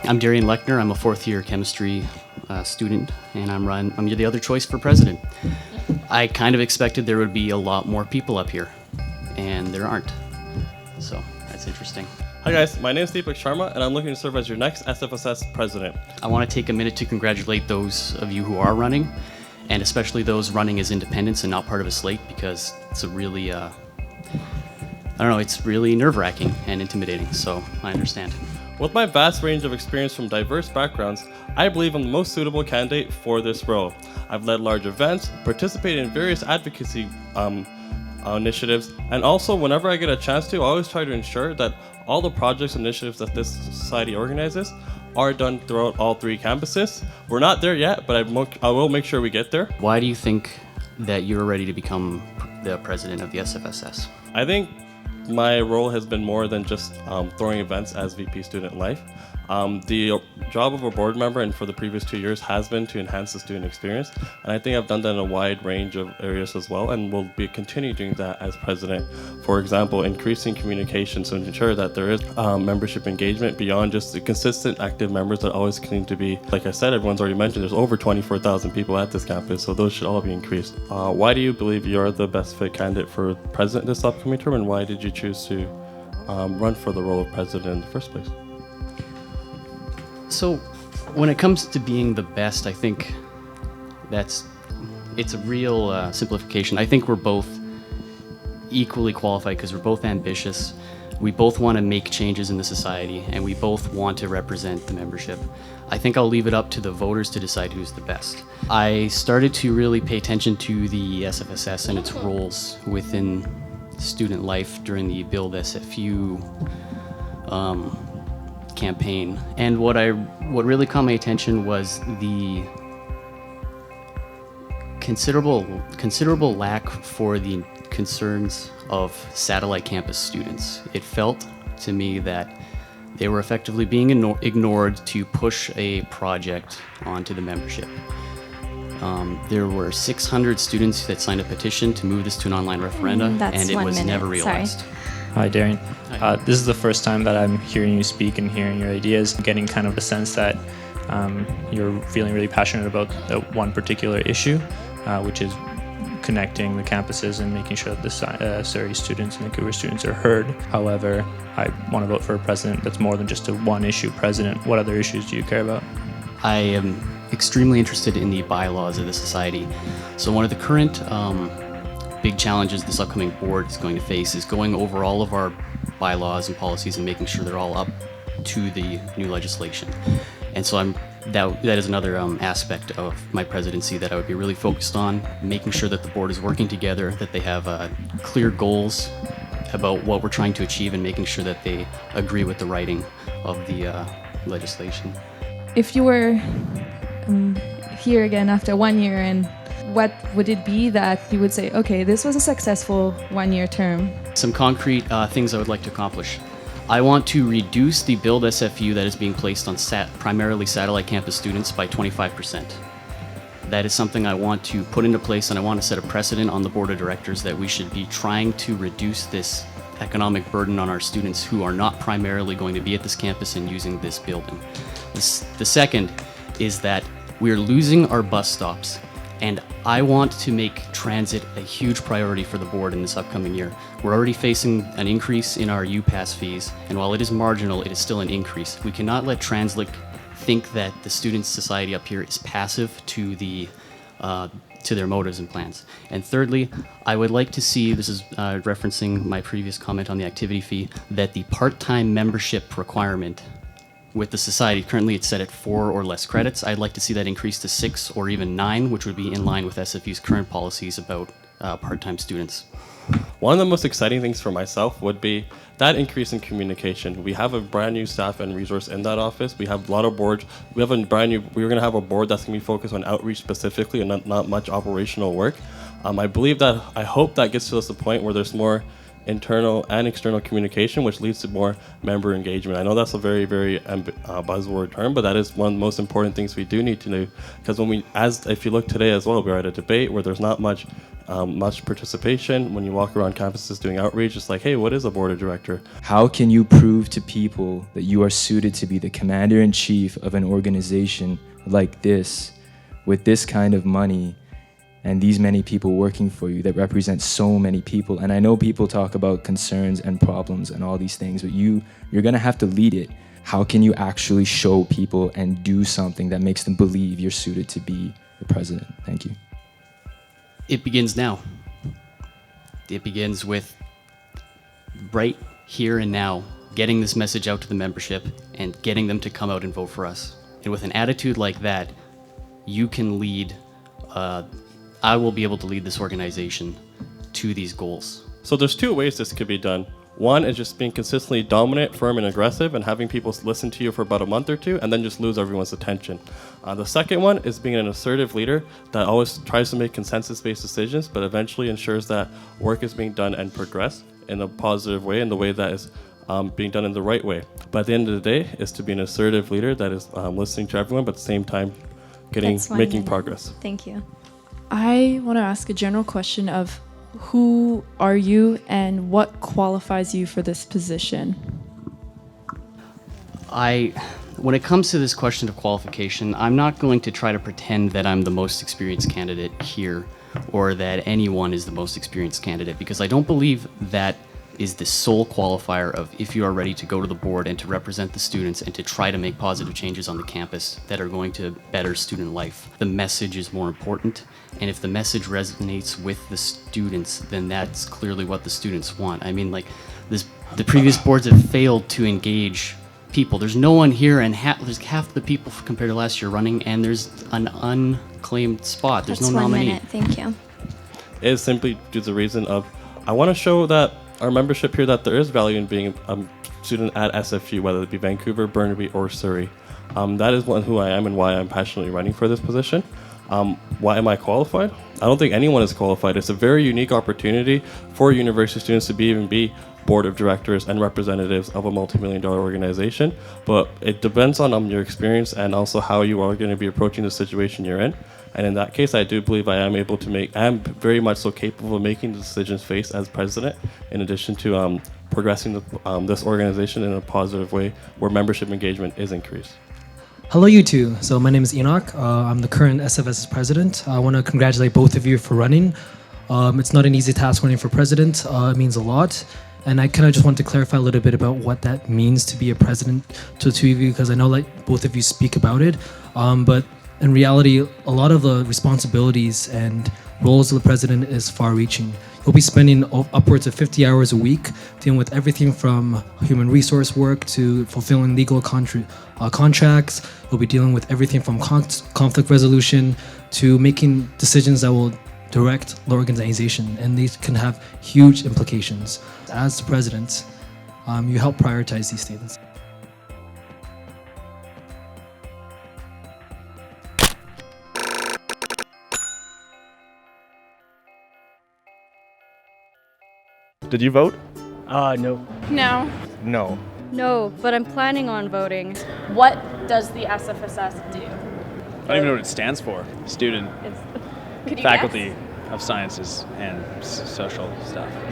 I'm Darian Lechner. I'm a fourth-year chemistry student, and I'm the other choice for president. I kind of expected there would be a lot more people up here, and there aren't. So that's interesting. Hi guys, my name is Deepak Sharma, and I'm looking to serve as your next SFSS president. I want to take a minute to congratulate those of you who are running, and especially those running as independents and not part of a slate, because it's a really, it's really nerve-wracking and intimidating, so I understand. With my vast range of experience from diverse backgrounds, I believe I'm the most suitable candidate for this role. I've led large events, participated in various advocacy initiatives, and also whenever I get a chance to, I always try to ensure that all the projects and initiatives that this society organizes are done throughout all three campuses. We're not there yet, but I will make sure we get there. Why do you think that you're ready to become the president of the SFSS? I think my role has been more than just throwing events as VP Student Life. The job of a board member and for the previous 2 years has been to enhance the student experience, and I think I've done that in a wide range of areas as well, and will be continuing doing that as president. For example, increasing communication to ensure that there is membership engagement beyond just the consistent active members that always seem to be. Like I said, everyone's already mentioned, there's over 24,000 people at this campus, so those should all be increased. Why do you believe you're the best fit candidate for president this upcoming term, and why did you choose to run for the role of president in the first place? So, when it comes to being the best, I think it's a real simplification. I think we're both equally qualified because we're both ambitious. We both want to make changes in the society, and we both want to represent the membership. I think I'll leave it up to the voters to decide who's the best. I started to really pay attention to the SFSS and its roles within student life during the Build SFU campaign, and what really caught my attention was the considerable lack for the concerns of satellite campus students. It felt to me that they were effectively being ignored to push a project onto the membership. There were 600 students that signed a petition to move this to an online referenda, and it was never realized. Sorry. Hi, Darian. This is the first time that I'm hearing you speak and hearing your ideas, getting kind of a sense that you're feeling really passionate about one particular issue, which is connecting the campuses and making sure that the Surrey students and Vancouver students are heard. However, I want to vote for a president that's more than just a one-issue president. What other issues do you care about? I am extremely interested in the bylaws of the society. So one of the current big challenges this upcoming board is going to face is going over all of our bylaws and policies and making sure they're all up to the new legislation. And so that is another aspect of my presidency that I would be really focused on, making sure that the board is working together, that they have clear goals about what we're trying to achieve, and making sure that they agree with the writing of the legislation. If you were here again after 1 year, and what would it be that you would say, okay, this was a successful 1 year term? Some concrete things I would like to accomplish. I want to reduce the Build SFU that is being placed on primarily satellite campus students by 25%. That is something I want to put into place, and I want to set a precedent on the board of directors that we should be trying to reduce this economic burden on our students who are not primarily going to be at this campus and using this building. The second is that we're losing our bus stops, and I want to make transit a huge priority for the board in this upcoming year. We're already facing an increase in our UPass fees, and while it is marginal, it is still an increase. We cannot let Translic think that the student society up here is passive to their motives and plans. And thirdly, I would like to see, this is referencing my previous comment on the activity fee, that the part-time membership requirement with the society, currently it's set at 4 or less credits. I'd like to see that increase to 6 or even 9, which would be in line with SFU's current policies about part-time students. One of the most exciting things for myself would be that increase in communication. We have a brand new staff and resource in that office. We have a lot of boards. We're going to have a board that's going to be focused on outreach specifically and not much operational work. I hope that gets to us a point where there's more internal and external communication, which leads to more member engagement. I know that's a very, very buzzword term, but that is one of the most important things we do need to do. Because if you look today as well, we're at a debate where there's not much participation. When you walk around campuses doing outreach, it's like, hey, what is a board of director? How can you prove to people that you are suited to be the commander-in-chief of an organization like this, with this kind of money, and these many people working for you that represent so many people? And I know people talk about concerns and problems and all these things, but you're gonna have to lead it. How can you actually show people and do something that makes them believe you're suited to be the president? Thank you. It begins now. It begins with right here and now, getting this message out to the membership and getting them to come out and vote for us. And with an attitude like that, you can lead, I will be able to lead this organization to these goals. So there's two ways this could be done. One is just being consistently dominant, firm, and aggressive, and having people listen to you for about a month or two, and then just lose everyone's attention. The second one is being an assertive leader that always tries to make consensus-based decisions, but eventually ensures that work is being done and progress in a positive way, in the way that is being done in the right way. But at the end of the day, is to be an assertive leader that is listening to everyone, but at the same time making progress. Thank you. I want to ask a general question of who are you and what qualifies you for this position? When it comes to this question of qualification, I'm not going to try to pretend that I'm the most experienced candidate here or that anyone is the most experienced candidate, because I don't believe that is the sole qualifier of if you are ready to go to the board and to represent the students and to try to make positive changes on the campus that are going to better student life. The message is more important, and if the message resonates with the students, then that's clearly what the students want. I mean, like, the previous boards have failed to engage people. There's no one here, and there's half the people compared to last year running, and there's an unclaimed spot. There's That's no 1 nominee. minute. Thank you. It is simply due to the reason of, I want to show that our membership here, that there is value in being a student at SFU, whether it be Vancouver, Burnaby, or Surrey. That is who I am and why I'm passionately running for this position. Why am I qualified? I don't think anyone is qualified. It's a very unique opportunity for university students to be board of directors and representatives of a multi-million-dollar organization, but it depends on your experience and also how you are going to be approaching the situation you're in. And in that case, I do believe I am am very much so capable of making the decisions faced as president, in addition to progressing this organization in a positive way where membership engagement is increased. Hello, you two. So my name is Enoch. I'm the current SFSS president. I want to congratulate both of you for running. It's not an easy task running for president. It means a lot. And I kind of just want to clarify a little bit about what that means to be a president to the two of you, because I know like both of you speak about it. But in reality, a lot of the responsibilities and roles of the president is far-reaching. He'll be spending upwards of 50 hours a week dealing with everything from human resource work to fulfilling legal contracts. He'll be dealing with everything from conflict resolution to making decisions that will direct the organization, and these can have huge implications. As the president, you help prioritize these things. Did you vote? No. No. No. No, but I'm planning on voting. What does the SFSS do? I don't even know what it stands for. Student Could you Faculty guess? of Sciences and Social stuff.